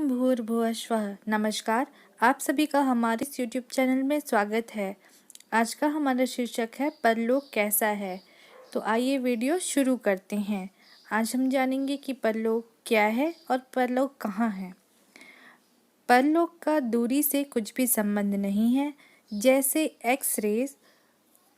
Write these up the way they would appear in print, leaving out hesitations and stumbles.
ओम भूर्भुवः स्वः। नमस्कार, आप सभी का हमारे इस यूट्यूब चैनल में स्वागत है। आज का हमारा शीर्षक है परलोक कैसा है। तो आइए वीडियो शुरू करते हैं। आज हम जानेंगे कि परलोक क्या है और परलोक कहाँ है। परलोक का दूरी से कुछ भी संबंध नहीं है। जैसे एक्स रेज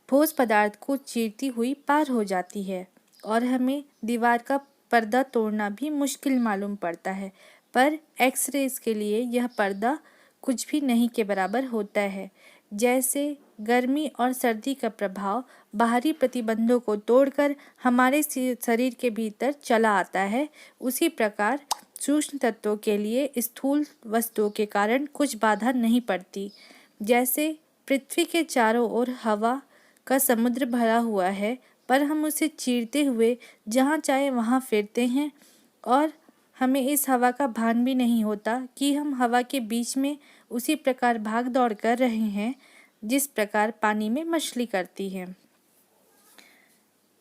ठोस पदार्थ को चीरती हुई पार हो जाती है और हमें दीवार का पर्दा तोड़ना भी मुश्किल मालूम पड़ता है, पर एक्स रेज के लिए यह पर्दा कुछ भी नहीं के बराबर होता है। जैसे गर्मी और सर्दी का प्रभाव बाहरी प्रतिबंधों को तोड़कर हमारे शरीर के भीतर चला आता है, उसी प्रकार सूक्ष्म तत्वों के लिए स्थूल वस्तुओं के कारण कुछ बाधा नहीं पड़ती। जैसे पृथ्वी के चारों ओर हवा का समुद्र भरा हुआ है, पर हम उसे चीरते हुए जहाँ चाहे वहाँ फिरते हैं और हमें इस हवा का भान भी नहीं होता कि हम हवा के बीच में उसी प्रकार भाग दौड़ कर रहे हैं जिस प्रकार पानी में मछली करती है।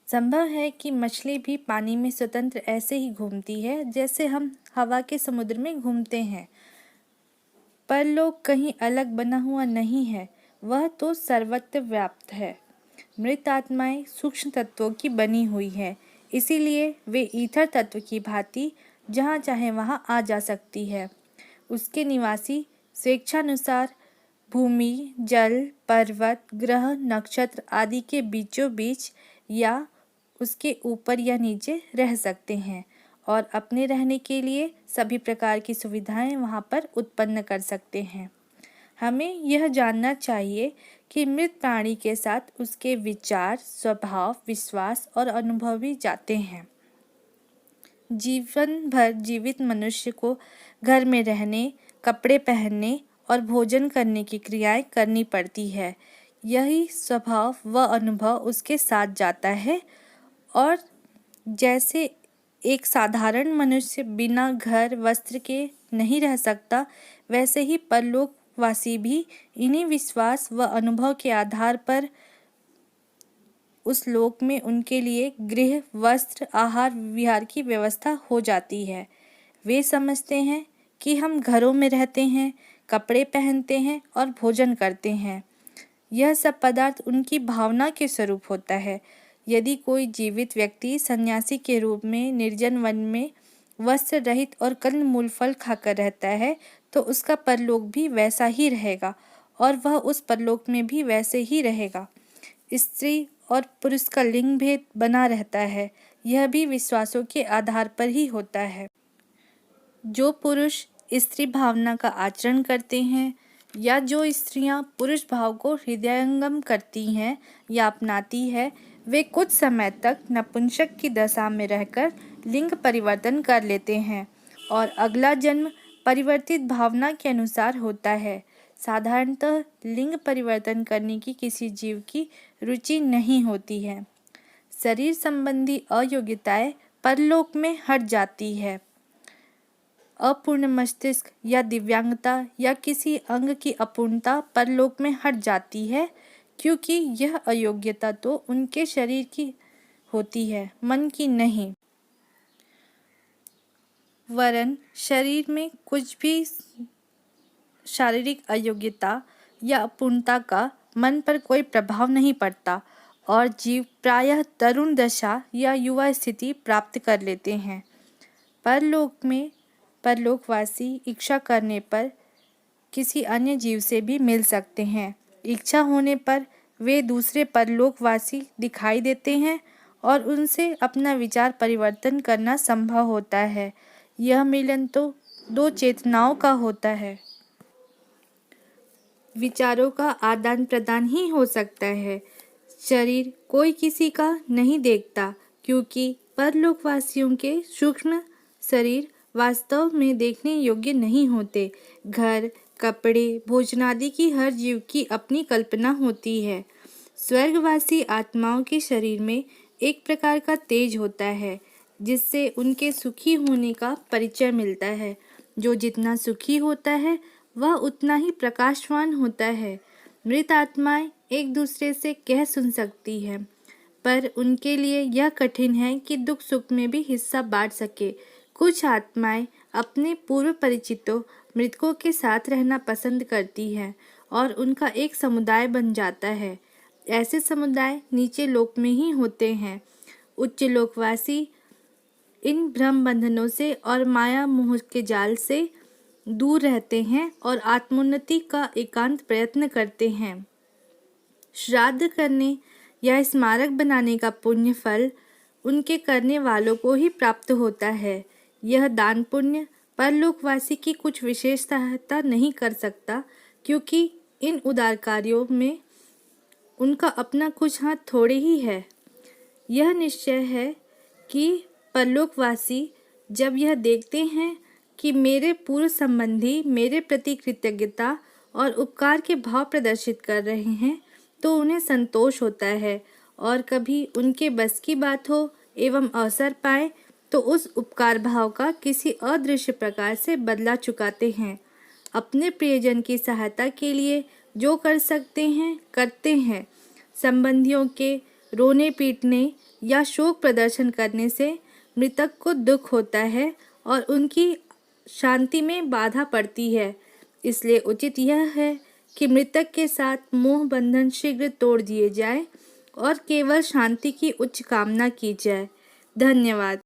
संभव है कि मछली भी पानी में स्वतंत्र ऐसे ही घूमती है जैसे हम हवा के समुद्र में घूमते हैं। परलोक कहीं अलग बना हुआ नहीं है, वह तो सर्वत्र व्याप्त है। मृत आत्माएं सूक्ष्म तत्वों की बनी हुई है, इसीलिए वे ईथर तत्व की भांति जहाँ चाहे वहाँ आ जा सकती है। उसके निवासी स्वेच्छानुसार भूमि, जल, पर्वत, ग्रह, नक्षत्र आदि के बीचों बीच या उसके ऊपर या नीचे रह सकते हैं और अपने रहने के लिए सभी प्रकार की सुविधाएं वहाँ पर उत्पन्न कर सकते हैं। हमें यह जानना चाहिए कि मृत प्राणी के साथ उसके विचार, स्वभाव, विश्वास और अनुभव भी जाते हैं। जीवन भर जीवित मनुष्य को घर में रहने, कपड़े पहनने और भोजन करने की क्रियाएं करनी पड़ती है। यही स्वभाव व अनुभव उसके साथ जाता है और जैसे एक साधारण मनुष्य बिना घर वस्त्र के नहीं रह सकता, वैसे ही परलोकवासी भी इन्हीं विश्वास व अनुभव के आधार पर उस लोक में उनके लिए गृह, वस्त्र, आहार विहार की व्यवस्था हो जाती है। वे समझते हैं कि हम घरों में रहते हैं, कपड़े पहनते हैं और भोजन करते हैं। यह सब पदार्थ उनकी भावना के स्वरूप होता है। यदि कोई जीवित व्यक्ति सन्यासी के रूप में निर्जन वन में वस्त्र रहित और कंद मूल फल खाकर रहता है, तो उसका परलोक भी वैसा ही रहेगा और वह उस परलोक में भी वैसे ही रहेगा। स्त्री और पुरुष का लिंग भेद बना रहता है, यह भी विश्वासों के आधार पर ही होता है। जो पुरुष स्त्री भावना का आचरण करते हैं या जो स्त्रियां पुरुष भाव को हृदयंगम करती हैं या अपनाती है, वे कुछ समय तक नपुंसक की दशा में रहकर लिंग परिवर्तन कर लेते हैं और अगला जन्म परिवर्तित भावना के अनुसार होता है। साधारणतः लिंग परिवर्तन करने की किसी जीव की रुचि नहीं होती है। शरीर संबंधी अयोग्यताएं परलोक में हट जाती है। अपूर्ण मस्तिष्क या दिव्यांगता या किसी अंग की अपूर्णता परलोक में हट जाती है, क्योंकि यह अयोग्यता तो उनके शरीर की होती है, मन की नहीं। वरन शरीर में कुछ भी शारीरिक अयोग्यता या अपूर्णता का मन पर कोई प्रभाव नहीं पड़ता और जीव प्रायः तरुण दशा या युवा स्थिति प्राप्त कर लेते हैं। परलोक में परलोकवासी इच्छा करने पर किसी अन्य जीव से भी मिल सकते हैं। इच्छा होने पर वे दूसरे परलोकवासी दिखाई देते हैं और उनसे अपना विचार परिवर्तन करना संभव होता है। यह मिलन तो दो चेतनाओं का होता है। विचारों का आदान प्रदान ही हो सकता है। शरीर कोई किसी का नहीं देखता, क्योंकि परलोकवासियों के सूक्ष्म शरीर वास्तव में देखने योग्य नहीं होते। घर, कपड़े, भोजनादि की हर जीव की अपनी कल्पना होती है। स्वर्गवासी आत्माओं के शरीर में एक प्रकार का तेज होता है, जिससे उनके सुखी होने का परिचय मिलता है। जो जितना सुखी होता है, वह उतना ही प्रकाशवान होता है। मृत आत्माएं एक दूसरे से कह सुन सकती है, पर उनके लिए यह कठिन है कि दुख सुख में भी हिस्सा बांट सके। कुछ आत्माएं अपने पूर्व परिचितों मृतकों के साथ रहना पसंद करती हैं और उनका एक समुदाय बन जाता है। ऐसे समुदाय नीचे लोक में ही होते हैं। उच्च लोकवासी इन भ्रम बंधनों से और माया मोह के जाल से दूर रहते हैं और आत्मोन्नति का एकांत प्रयत्न करते हैं। श्राद्ध करने या स्मारक बनाने का पुण्य फल उनके करने वालों को ही प्राप्त होता है। यह दान पुण्य परलोकवासी की कुछ विशेष सहायता नहीं कर सकता, क्योंकि इन उदार कार्यों में उनका अपना कुछ हाथ थोड़े ही है। यह निश्चय है कि परलोकवासी जब यह देखते हैं कि मेरे पूर्व संबंधी मेरे प्रति कृतज्ञता और उपकार के भाव प्रदर्शित कर रहे हैं, तो उन्हें संतोष होता है, और कभी उनके बस की बात हो एवं अवसर पाए तो उस उपकार भाव का किसी अदृश्य प्रकार से बदला चुकाते हैं। अपने प्रियजन की सहायता के लिए जो कर सकते हैं करते हैं। संबंधियों के रोने पीटने या शोक प्रदर्शन करने से मृतक को दुख होता है और उनकी शांति में बाधा पड़ती है। इसलिए उचित यह है कि मृतक के साथ मोह बंधन शीघ्र तोड़ दिए जाए और केवल शांति की उच्च कामना की जाए। धन्यवाद।